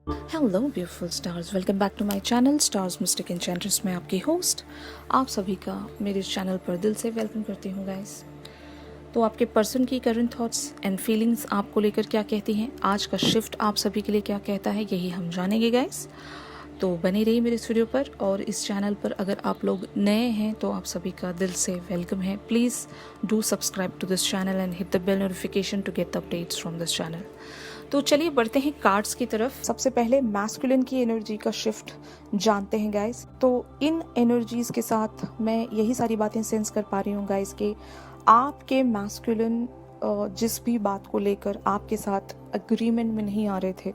Hello beautiful stars, welcome back to my channel stars mystic enchantress. मैं आपकी host आप सभी का मेरे चैनल पर दिल से वेलकम करती हूँ गाइस। तो आपके पर्सन की करंट थॉट्स एंड फीलिंग्स आपको लेकर क्या कहती हैं, आज का शिफ्ट आप सभी के लिए क्या कहता है, यही हम जानेंगे गाइस। तो बने रहिए मेरे इस वीडियो पर। और इस चैनल पर अगर आप लोग नए हैं तो आप सभी का दिल से वेलकम है। Please do subscribe to this channel and hit the bell notification to get the updates from this channel. तो चलिए बढ़ते हैं कार्ड्स की तरफ। सबसे पहले मैस्कुलिन की एनर्जी का शिफ्ट जानते हैं गाइस। तो इन एनर्जीज के साथ मैं यही सारी बातें सेंस कर पा रही हूँ गाइस कि आपके मैस्कुलिन जिस भी बात को लेकर आपके साथ अग्रीमेंट में नहीं आ रहे थे,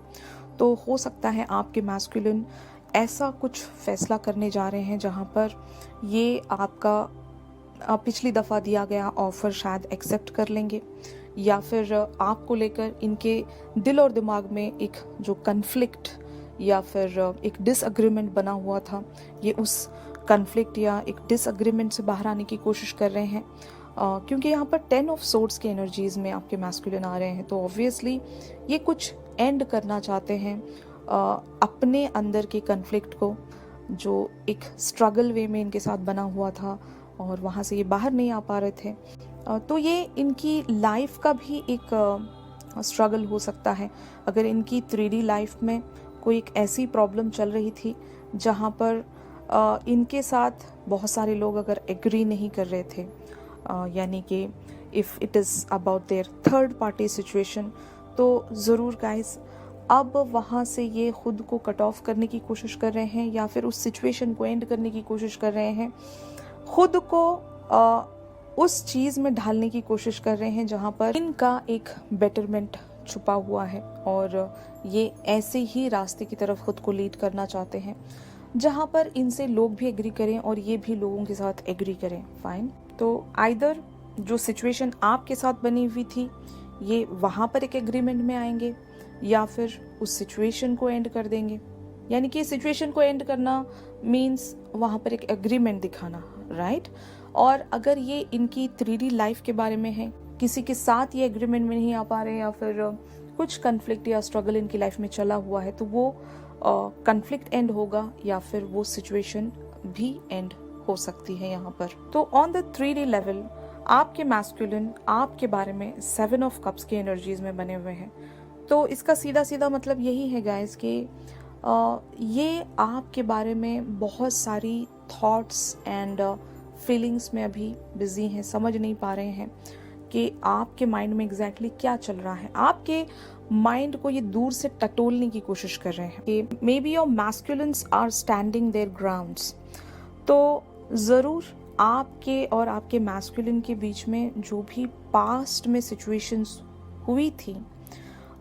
तो हो सकता है आपके मैस्कुलिन ऐसा कुछ फैसला करने जा रहे हैं जहाँ पर ये आपका पिछली दफ़ा दिया गया ऑफ़र शायद एक्सेप्ट कर लेंगे, या फिर आपको लेकर इनके दिल और दिमाग में एक जो कन्फ्लिक्ट या फिर एक डिसएग्रीमेंट बना हुआ था, ये उस कन्फ्लिक्ट या एक डिसएग्रीमेंट से बाहर आने की कोशिश कर रहे हैं। क्योंकि यहाँ पर 10 ऑफ सोर्ड्स की एनर्जीज में आपके मैस्कुलिन आ रहे हैं, तो ऑब्वियसली ये कुछ एंड करना चाहते हैं अपने अंदर के कन्फ्लिक्ट को, जो एक स्ट्रगल वे में इनके साथ बना हुआ था और वहाँ से ये बाहर नहीं आ पा रहे थे। तो ये इनकी लाइफ का भी एक स्ट्रगल हो सकता है। अगर इनकी 3D लाइफ में कोई एक ऐसी प्रॉब्लम चल रही थी जहाँ पर इनके साथ बहुत सारे लोग अगर एग्री नहीं कर रहे थे, यानी कि if it is about their third party situation, तो ज़रूर गाइस अब वहाँ से ये खुद को कट ऑफ करने की कोशिश कर रहे हैं या फिर उस सिचुएशन को एंड करने की कोशिश कर रहे हैं, खुद को उस चीज़ में ढालने की कोशिश कर रहे हैं जहाँ पर इनका एक बेटरमेंट छुपा हुआ है, और ये ऐसे ही रास्ते की तरफ खुद को लीड करना चाहते हैं जहाँ पर इनसे लोग भी एग्री करें और ये भी लोगों के साथ एग्री करें। फाइन, तो आइदर जो सिचुएशन आपके साथ बनी हुई थी ये वहाँ पर एक एग्रीमेंट में आएंगे या फिर उस सिचुएशन को एंड कर देंगे। यानी कि सिचुएशन को एंड करना मीन्स वहाँ पर एक एग्रीमेंट दिखाना, राइट। और अगर ये इनकी 3D लाइफ के बारे में है, किसी के साथ ये एग्रीमेंट में नहीं आ पा रहे या फिर कुछ कन्फ्लिक्ट या स्ट्रगल इनकी लाइफ में चला हुआ है, तो वो कन्फ्लिक्ट एंड होगा या फिर वो सिचुएशन भी एंड हो सकती है यहाँ पर। तो ऑन द 3D लेवल आपके मैस्कुलिन आपके बारे में 7 ऑफ कप्स की एनर्जीज में बने हुए हैं। तो इसका सीधा सीधा मतलब यही है गाइस कि ये आपके बारे में बहुत सारी थॉट्स एंड फीलिंग्स में अभी बिजी हैं, समझ नहीं पा रहे हैं कि आपके माइंड में एग्जैक्टली क्या चल रहा है। आपके माइंड को ये दूर से टटोलने की कोशिश कर रहे हैं कि maybe your masculines are standing their grounds. तो ज़रूर आपके और आपके मैस्कुलिन के बीच में जो भी पास्ट में सिचुएशंस हुई थी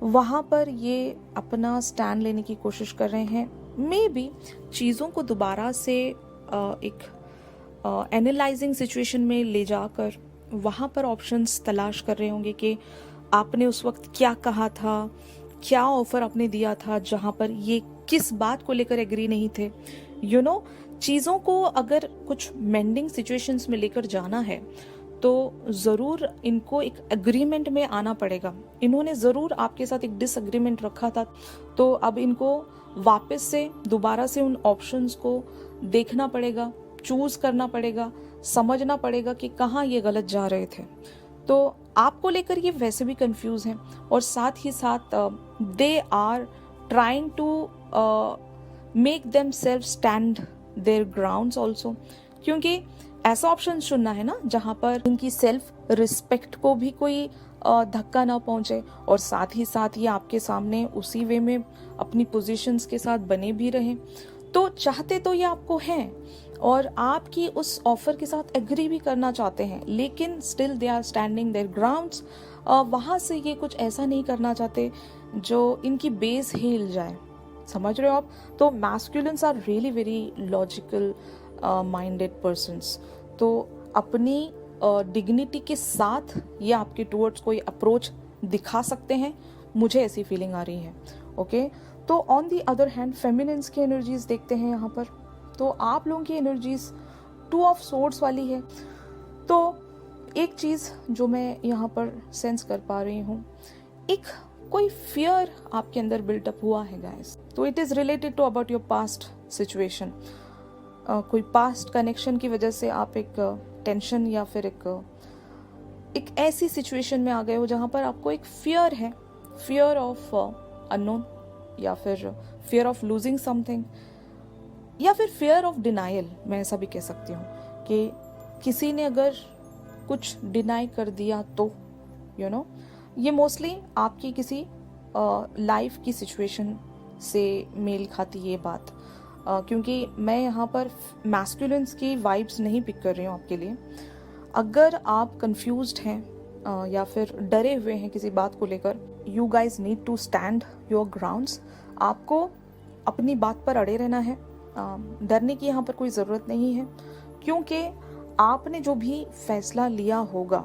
वहाँ पर ये अपना स्टैंड लेने की कोशिश कर रहे हैं। मे बी चीज़ों को दोबारा से एक एनालाइजिंग सिचुएशन में ले जाकर वहाँ पर ऑप्शंस तलाश कर रहे होंगे कि आपने उस वक्त क्या कहा था, क्या ऑफर आपने दिया था जहाँ पर ये किस बात को लेकर एग्री नहीं थे। यू नो, चीज़ों को अगर कुछ मेंडिंग सिचुएशंस में लेकर जाना है तो ज़रूर इनको एक एग्रीमेंट में आना पड़ेगा। इन्होंने ज़रूर आपके साथ एक डिसएग्रीमेंट रखा था, तो अब इनको वापस से दोबारा से उन ऑप्शंस को देखना पड़ेगा, चूज़ करना पड़ेगा, समझना पड़ेगा कि कहाँ ये गलत जा रहे थे। तो आपको लेकर ये वैसे भी कंफ्यूज हैं और साथ ही साथ they are trying to make them self stand their grounds also, क्योंकि ऐसा ऑप्शन चुनना है ना जहाँ पर उनकी सेल्फ रिस्पेक्ट को भी कोई धक्का ना पहुँचे, और साथ ही साथ ये आपके सामने उसी वे में अपनी पोजीशंस के साथ बने भी रहें। तो चाहते तो ये आपको हैं और आपकी उस ऑफर के साथ एग्री भी करना चाहते हैं, लेकिन still they are standing their grounds. वहाँ से ये कुछ ऐसा नहीं करना चाहते जो इनकी बेस हिल जाए, समझ रहे हो आप। तो masculines are really very logical minded persons. तो अपनी डिग्निटी के साथ ये आपके टुवर्ड्स कोई अप्रोच दिखा सकते हैं, मुझे ऐसी फीलिंग आ रही है। ओके, तो on the other hand feminines की एनर्जीज देखते हैं यहाँ पर। तो आप लोगों की एनर्जीज 2 ऑफ सोर्ड्स वाली है। तो एक चीज़ जो मैं यहाँ पर सेंस कर पा रही हूँ, एक कोई फियर आपके अंदर बिल्टअप हुआ है गाइस, तो it is related to about your past situation. कोई पास्ट कनेक्शन की वजह से आप एक टेंशन या फिर एक ऐसी सिचुएशन में आ गए हो जहाँ पर आपको एक फियर है, फियर ऑफ अननोन, या फिर फियर ऑफ लूजिंग समथिंग, या फिर फियर ऑफ डिनाइल। मैं ऐसा भी कह सकती हूँ कि किसी ने अगर कुछ डिनाई कर दिया तो यू नो, ये मोस्टली आपकी किसी लाइफ की सिचुएशन से मेल खाती ये बात, क्योंकि मैं यहाँ पर मैस्कुलिन्स की वाइब्स नहीं पिक कर रही हूँ आपके लिए। अगर आप कंफ्यूज्ड हैं या फिर डरे हुए हैं किसी बात को लेकर, you guys need to stand your grounds. आपको अपनी बात पर अड़े रहना है, डरने की यहाँ पर कोई ज़रूरत नहीं है, क्योंकि आपने जो भी फैसला लिया होगा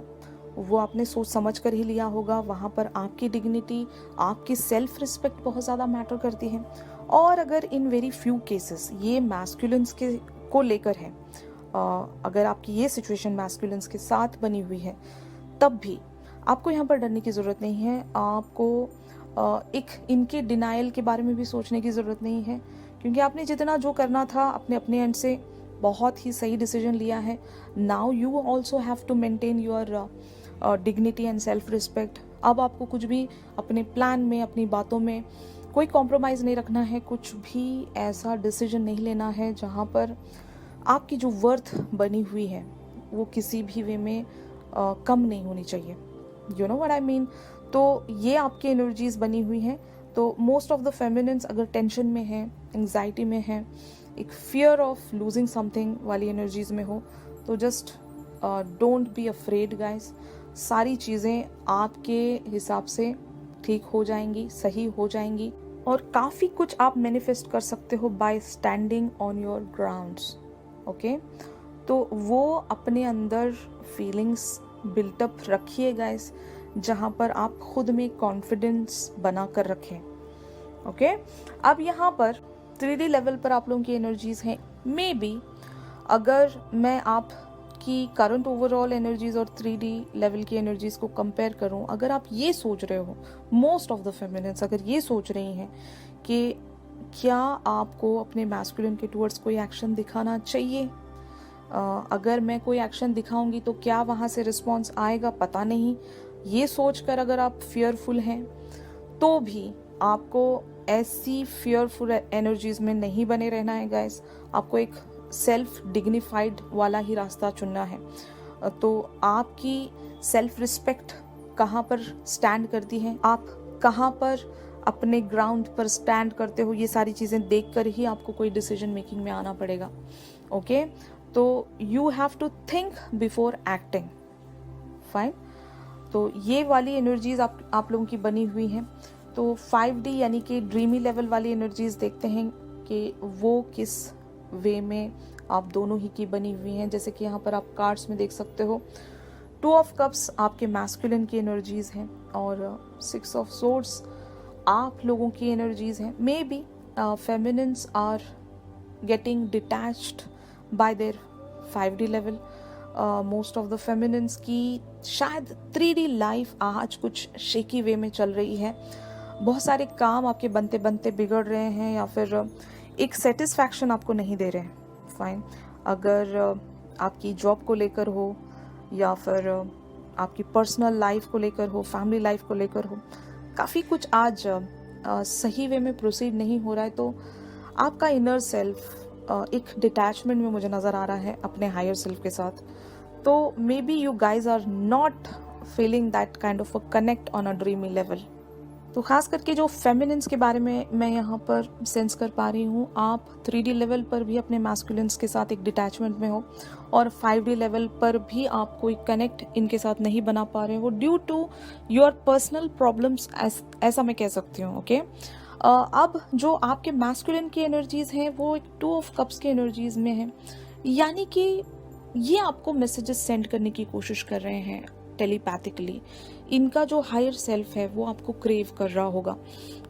वो आपने सोच समझ कर ही लिया होगा। वहाँ पर आपकी डिग्निटी, आपकी सेल्फ रिस्पेक्ट बहुत ज़्यादा मैटर करती है। और अगर इन वेरी फ्यू केसेस ये मैस्कुलिन्स के को लेकर है, अगर आपकी ये सिचुएशन मैस्कुलिन्स के साथ बनी हुई है, तब भी आपको यहाँ पर डरने की ज़रूरत नहीं है। आपको एक इनके डिनाइल के बारे में भी सोचने की ज़रूरत नहीं है, क्योंकि आपने जितना जो करना था अपने एंड से बहुत ही सही डिसीजन लिया है। Now you also have to maintain your dignity and self respect. अब आपको कुछ भी अपने प्लान में, अपनी बातों में कोई कॉम्प्रोमाइज़ नहीं रखना है, कुछ भी ऐसा डिसीजन नहीं लेना है जहाँ पर आपकी जो वर्थ बनी हुई है वो किसी भी वे में कम नहीं होनी चाहिए। You know what I mean. तो ये आपकी एनर्जीज बनी हुई हैं। तो मोस्ट ऑफ द फेमिनिन्स अगर टेंशन में है, एंग्जाइटी में है, एक फियर ऑफ लूजिंग समथिंग वाली एनर्जीज में हो, तो just don't be afraid guys. सारी चीज़ें आपके हिसाब से ठीक हो जाएंगी, सही हो जाएंगी, और काफ़ी कुछ आप मैनिफेस्ट कर सकते हो bye standing on your grounds. Okay, तो वो अपने अंदर फीलिंग्स बिल्टअप रखिए गाइस, जहाँ पर आप खुद में कॉन्फिडेंस बना कर रखें। ओके, अब यहाँ पर 3D लेवल पर आप लोगों की एनर्जीज हैं। मे बी अगर मैं आपकी करंट ओवरऑल एनर्जीज और 3D लेवल की एनर्जीज को कंपेयर करूं, अगर आप ये सोच रहे हो, मोस्ट ऑफ द फेमिनिन्स अगर ये सोच रही हैं कि क्या आपको अपने मैस्कुलिन के टुवर्ड्स कोई एक्शन दिखाना चाहिए, अगर मैं कोई एक्शन दिखाऊंगी तो क्या वहाँ से रिस्पॉन्स आएगा, पता नहीं, ये सोचकर अगर आप फियरफुल हैं, तो भी आपको ऐसी फियरफुल एनर्जीज में नहीं बने रहना है गाइस। आपको एक सेल्फ डिग्निफाइड वाला ही रास्ता चुनना है। तो आपकी सेल्फ रिस्पेक्ट कहाँ पर स्टैंड करती है, आप कहाँ पर अपने ग्राउंड पर स्टैंड करते हो, ये सारी चीज़ें देखकर ही आपको कोई डिसीजन मेकिंग में आना पड़ेगा। ओके, तो you have to think before acting. Fine, तो ये वाली एनर्जीज आप लोगों की बनी हुई हैं। तो 5D यानी कि ड्रीमी लेवल वाली एनर्जीज देखते हैं कि वो किस वे में आप दोनों ही की बनी हुई हैं। जैसे कि यहाँ पर आप कार्ड्स में देख सकते हो, 2 ऑफ कप्स आपके मैस्कुलिन की एनर्जीज हैं और 6 ऑफ सोर्ड्स आप लोगों की एनर्जीज हैं। Maybe feminines are getting detached by their 5D level. Most of the feminines की शायद 3D लाइफ आज कुछ शेकी वे में चल रही है। बहुत सारे काम आपके बनते बनते बिगड़ रहे हैं, या फिर एक सेटिस्फैक्शन आपको नहीं दे रहे हैं। फाइन, अगर आपकी जॉब को लेकर हो, या फिर आपकी पर्सनल लाइफ को लेकर हो, फैमिली लाइफ को लेकर हो, काफ़ी कुछ आज सही वे में प्रोसीड नहीं हो रहा है। तो आपका इनर सेल्फ एक डिटैचमेंट में मुझे नज़र आ रहा है अपने हायर सेल्फ के साथ। तो maybe you guys are not feeling that kind of a connect on a dreamy level. तो खास करके जो फेमिनिन्स के बारे में मैं यहाँ पर सेंस कर पा रही हूँ, आप 3D लेवल पर भी अपने मैस्कुलिन्स के साथ एक डिटैचमेंट में हो, और 5D लेवल पर भी आप कोई कनेक्ट इनके साथ नहीं बना पा रहे हो due to your personal problems, ऐसा मैं कह सकती हूँ। ओके, अब जो आपके मैस्कुलिन की एनर्जीज हैं वो एक 2 ऑफ कप्स की एनर्जीज में है, यानी कि ये आपको मैसेजेस सेंड करने की कोशिश कर रहे हैं टेलीपैथिकली। इनका जो हायर सेल्फ है वो आपको क्रेव कर रहा होगा,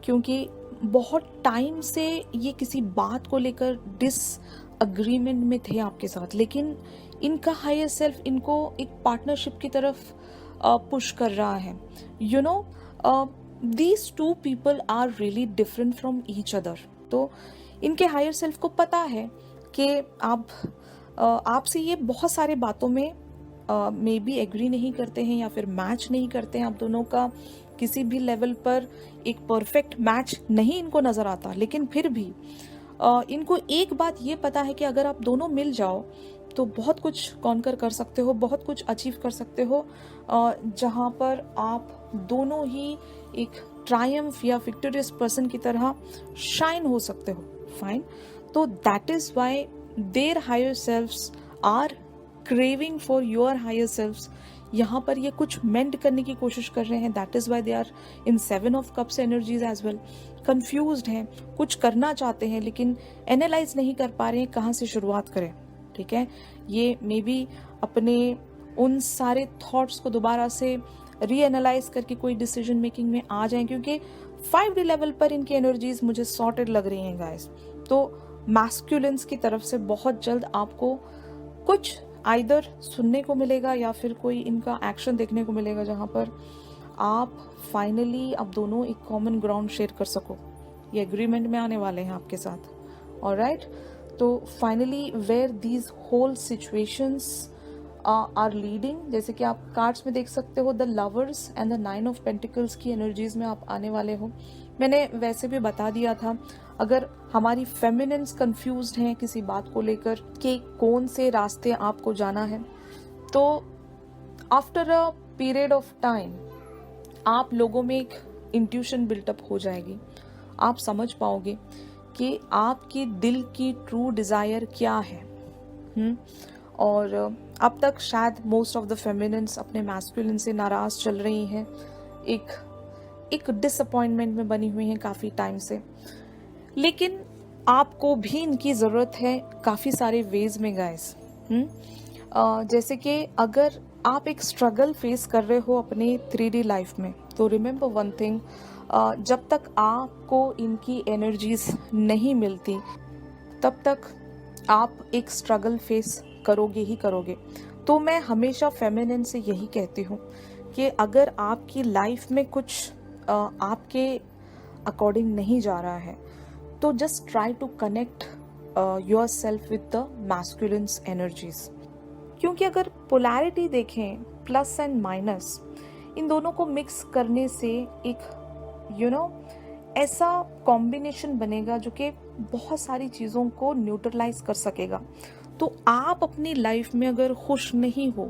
क्योंकि बहुत टाइम से ये किसी बात को लेकर डिसअग्रीमेंट में थे आपके साथ, लेकिन इनका हायर सेल्फ इनको एक पार्टनरशिप की तरफ पुश कर रहा है। You know, these two people are really different from each other. तो इनके हायर सेल्फ को पता है कि आपसे ये बहुत सारे बातों में मे बी एग्री नहीं करते हैं या फिर मैच नहीं करते हैं, आप दोनों का किसी भी लेवल पर एक परफेक्ट मैच नहीं इनको नज़र आता, लेकिन फिर भी इनको एक बात ये पता है कि अगर आप दोनों मिल जाओ तो बहुत कुछ कॉन्कर कर सकते हो, बहुत कुछ अचीव कर सकते हो, जहाँ पर आप दोनों ही एक ट्रायम्फ या विक्टोरियस पर्सन की तरह शाइन हो सकते हो. फाइन. तो that is why their higher selfs are craving for your higher selfs. यहाँ पर ये कुछ मेंड करने की कोशिश कर रहे हैं. That is why they are in 7 of cups energies as well. Confused हैं, कुछ करना चाहते हैं लेकिन एनालाइज नहीं कर पा रहे हैं कहाँ से शुरुआत करें. ठीक है, ये मे बी अपने उन सारे थॉट्स को दोबारा से रीएनालाइज करके कोई डिसीजन मेकिंग में आ जाएं, क्योंकि 5D लेवल पर इनकी एनर्जीज मुझे सॉर्टेड लग रही हैं गाइस. तो मैस्कुलिन्स की तरफ से बहुत जल्द आपको कुछ आइदर सुनने को मिलेगा या फिर कोई इनका एक्शन देखने को मिलेगा जहां पर आप फाइनली आप दोनों एक कॉमन ग्राउंड शेयर कर सको. ये एग्रीमेंट में आने वाले हैं आपके साथ. ऑलराइट. तो finally where these whole situations are leading, जैसे कि आप कार्ड्स में देख सकते हो, the lovers and the 9 of pentacles की एनर्जीज में आप आने वाले हो. मैंने वैसे भी बता दिया था, अगर हमारी फेमिनिन्स कंफ्यूज्ड हैं किसी बात को लेकर कि कौन से रास्ते आपको जाना है, तो after a period of time आप लोगों में एक इंट्यूशन बिल्टअप हो जाएगी. आप समझ पाओगे कि आपकी दिल की ट्रू डिजायर क्या है. और अब तक शायद मोस्ट ऑफ द फेमिनिन्स अपने मैस्कुलिन से नाराज चल रही हैं, एक डिसअपॉइंटमेंट में बनी हुई हैं काफ़ी टाइम से. लेकिन आपको भी इनकी ज़रूरत है काफ़ी सारे वेज में गाइस. जैसे कि अगर आप एक स्ट्रगल फेस कर रहे हो अपने 3D लाइफ में, तो रिमेंबर वन थिंग, जब तक आपको इनकी एनर्जीज नहीं मिलती तब तक आप एक स्ट्रगल फेस करोगे ही करोगे. तो मैं हमेशा फेमिनिन से यही कहती हूँ कि अगर आपकी लाइफ में कुछ आपके अकॉर्डिंग नहीं जा रहा है, तो just try to connect yourself with the masculines energies. क्योंकि अगर पोलैरिटी देखें, प्लस एंड माइनस, इन दोनों को मिक्स करने से एक ऐसा कॉम्बिनेशन बनेगा जो कि बहुत सारी चीज़ों को न्यूट्रलाइज कर सकेगा. तो आप अपनी लाइफ में अगर खुश नहीं हो,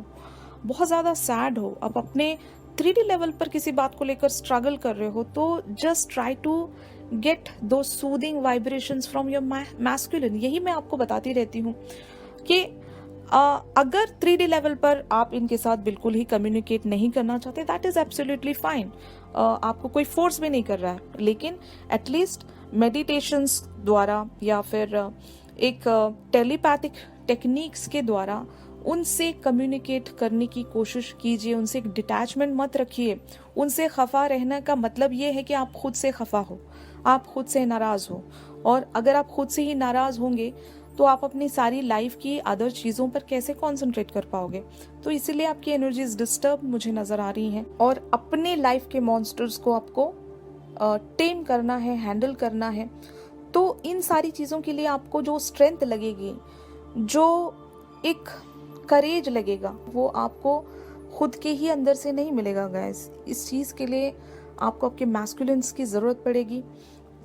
बहुत ज़्यादा सैड हो, आप अपने 3D लेवल पर किसी बात को लेकर स्ट्रगल कर रहे हो, तो जस्ट ट्राई टू गेट दो soothing vibrations from your masculine. यही मैं आपको बताती रहती हूँ कि अगर 3D लेवल पर आप इनके साथ बिल्कुल ही कम्युनिकेट नहीं करना चाहते, दैट इज़ एब्सोल्युटली फाइन. आपको कोई फोर्स भी नहीं कर रहा है, लेकिन एटलीस्ट मेडिटेशंस द्वारा या फिर एक टेलीपैथिक टेक्निक्स के द्वारा उनसे कम्युनिकेट करने की कोशिश कीजिए. उनसे एक डिटैचमेंट मत रखिए. उनसे खफा रहने का मतलब ये है कि आप खुद से खफा हो, आप खुद से नाराज हो. और अगर आप खुद से ही नाराज होंगे तो आप अपनी सारी लाइफ की अदर चीज़ों पर कैसे कॉन्सेंट्रेट कर पाओगे. तो इसीलिए आपकी एनर्जीज डिस्टर्ब मुझे नज़र आ रही हैं. और अपने लाइफ के मॉन्स्टर्स को आपको टेम करना है, हैंडल करना है. तो इन सारी चीज़ों के लिए आपको जो स्ट्रेंथ लगेगी, जो एक करेज लगेगा, वो आपको खुद के ही अंदर से नहीं मिलेगा गाइस. इस चीज़ के लिए आपको आपके मैस्कुलिन्स की ज़रूरत पड़ेगी,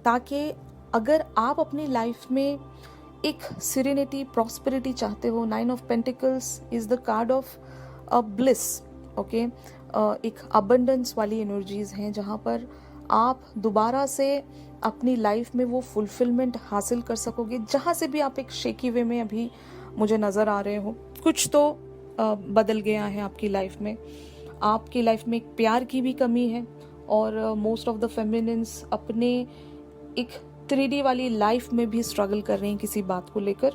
ताकि अगर आप अपनी लाइफ में एक सिरेनिटी, प्रॉस्पेरिटी चाहते हो. 9 of pentacles is the card of bliss. Okay, एक अबंडेंस वाली एनर्जीज हैं जहाँ पर आप दोबारा से अपनी लाइफ में वो फुलफिलमेंट हासिल कर सकोगे. जहाँ से भी आप एक शेकी वे में अभी मुझे नज़र आ रहे हो, कुछ तो बदल गया है आपकी लाइफ में. आपकी लाइफ में एक प्यार की भी कमी है, और मोस्ट ऑफ द फेमिनिन्स अपने एक 3D वाली लाइफ में भी स्ट्रगल कर रही हैं किसी बात को लेकर.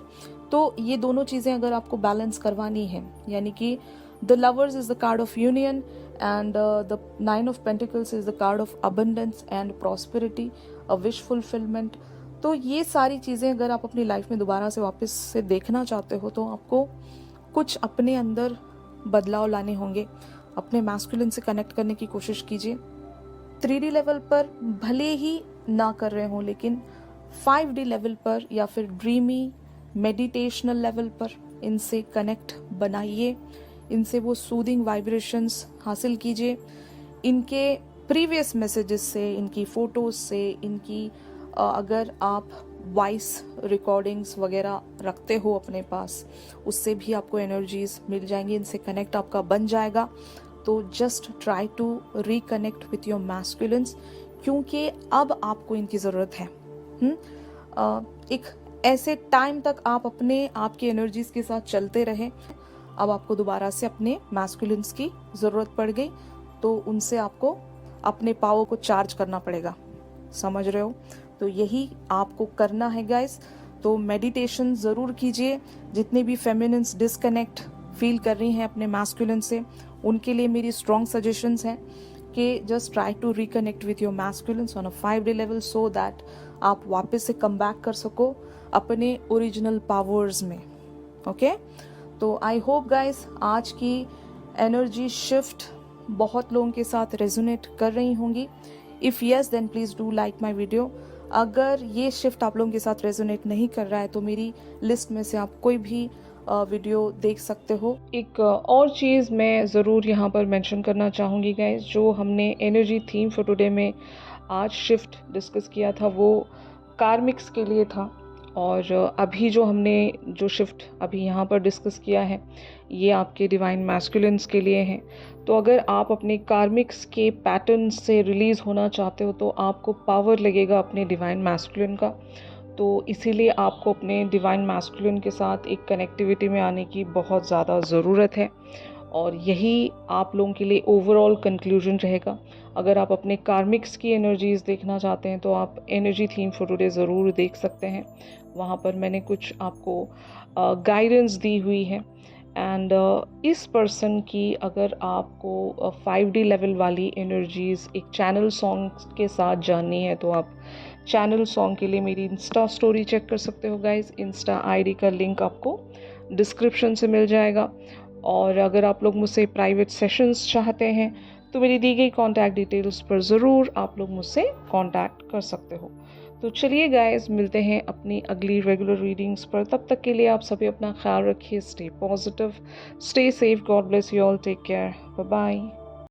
तो ये दोनों चीज़ें अगर आपको बैलेंस करवानी है, यानी कि the lovers is the card of union and the 9 of pentacles is the card of abundance and prosperity, a wish fulfilment. तो ये सारी चीज़ें अगर आप अपनी लाइफ में दोबारा से वापस से देखना चाहते हो, तो आपको कुछ अपने अंदर बदलाव लाने होंगे. अपने मैस्कुलिन से कनेक्ट करने की कोशिश कीजिए. 3D लेवल पर भले ही ना कर रहे हों, लेकिन 5D लेवल पर या फिर ड्रीमी मेडिटेशनल लेवल पर इनसे कनेक्ट बनाइए, इनसे वो सूदिंग वाइब्रेशंस हासिल कीजिए। इनके प्रीवियस मैसेजेस से, इनकी फ़ोटोज़ से, इनकी अगर आप वॉइस रिकॉर्डिंग्स वगैरह रखते हो अपने पास, उससे भी आपको एनर्जीज मिल जाएंगी, इनसे कनेक्ट आपका बन जाएगा। तो just try to reconnect with your masculines, क्योंकि अब आपको इनकी ज़रूरत है। एक ऐसे टाइम तक आप अपने आप की एनर्जीज के साथ चलते रहे, अब आपको दोबारा से अपने मैस्कुलिन्स की ज़रूरत पड़ गई, तो उनसे आपको अपने पावर को चार्ज करना पड़ेगा। समझ रहे हो? तो यही आपको करना है गाइस। तो मेडिटेशन ज़रूर कीजिए। जितने भी फेमिनिन्स डिस्कनेक्ट फील कर रही हैं अपने मैस्कुलिन से, उनके लिए मेरी स्ट्रॉन्ग सजेशंस हैं कि just try to reconnect with your masculines on a 5D level, so that आप वापस से कम बैक कर सको अपने ओरिजिनल पावर्स में। ओके तो आई होप गाइस आज की एनर्जी शिफ्ट बहुत लोगों के साथ रेजोनेट कर रही होंगी। If yes then please do like my video. अगर ये शिफ्ट आप लोगों के साथ रेजोनेट नहीं कर रहा है तो मेरी लिस्ट में से आप कोई भी वीडियो देख सकते हो। एक और चीज़ मैं ज़रूर यहाँ पर मेंशन करना चाहूँगी गाइस, जो हमने एनर्जी थीम फॉर टुडे में आज शिफ्ट डिस्कस किया था वो कार्मिक्स के लिए था, और अभी जो हमने जो शिफ्ट अभी यहाँ पर डिस्कस किया है ये आपके डिवाइन मैस्कुलिन्स के लिए हैं। तो अगर आप अपने कार्मिक्स के पैटर्न से रिलीज़ होना चाहते हो तो आपको पावर लगेगा अपने डिवाइन मैस्कुलिन का, तो इसीलिए आपको अपने डिवाइन मैस्कुलिन के साथ एक कनेक्टिविटी में आने की बहुत ज़्यादा ज़रूरत है, और यही आप लोगों के लिए ओवरऑल कंक्लूजन रहेगा। अगर आप अपने कार्मिक्स की एनर्जीज़ देखना चाहते हैं तो आप एनर्जी थीम फॉर टुडे ज़रूर देख सकते हैं। वहाँ पर मैंने कुछ आपको गाइडेंस दी हुई है। एंड इस पर्सन की अगर आपको 5D लेवल वाली एनर्जीज़ एक चैनल सॉन्ग के साथ जाननी है तो आप चैनल सॉन्ग के लिए मेरी इंस्टा स्टोरी चेक कर सकते हो गाइस। इंस्टा आईडी का लिंक आपको डिस्क्रिप्शन से मिल जाएगा। और अगर आप लोग मुझसे प्राइवेट सेशंस चाहते हैं तो मेरी दी गई कॉन्टैक्ट डिटेल्स पर ज़रूर आप लोग मुझसे कॉन्टैक्ट कर सकते हो। तो चलिए गाइस, मिलते हैं अपनी अगली रेगुलर रीडिंग्स पर। तब तक के लिए आप सभी अपना ख्याल रखिए। Stay positive, stay safe, God bless you all, take care, bye bye.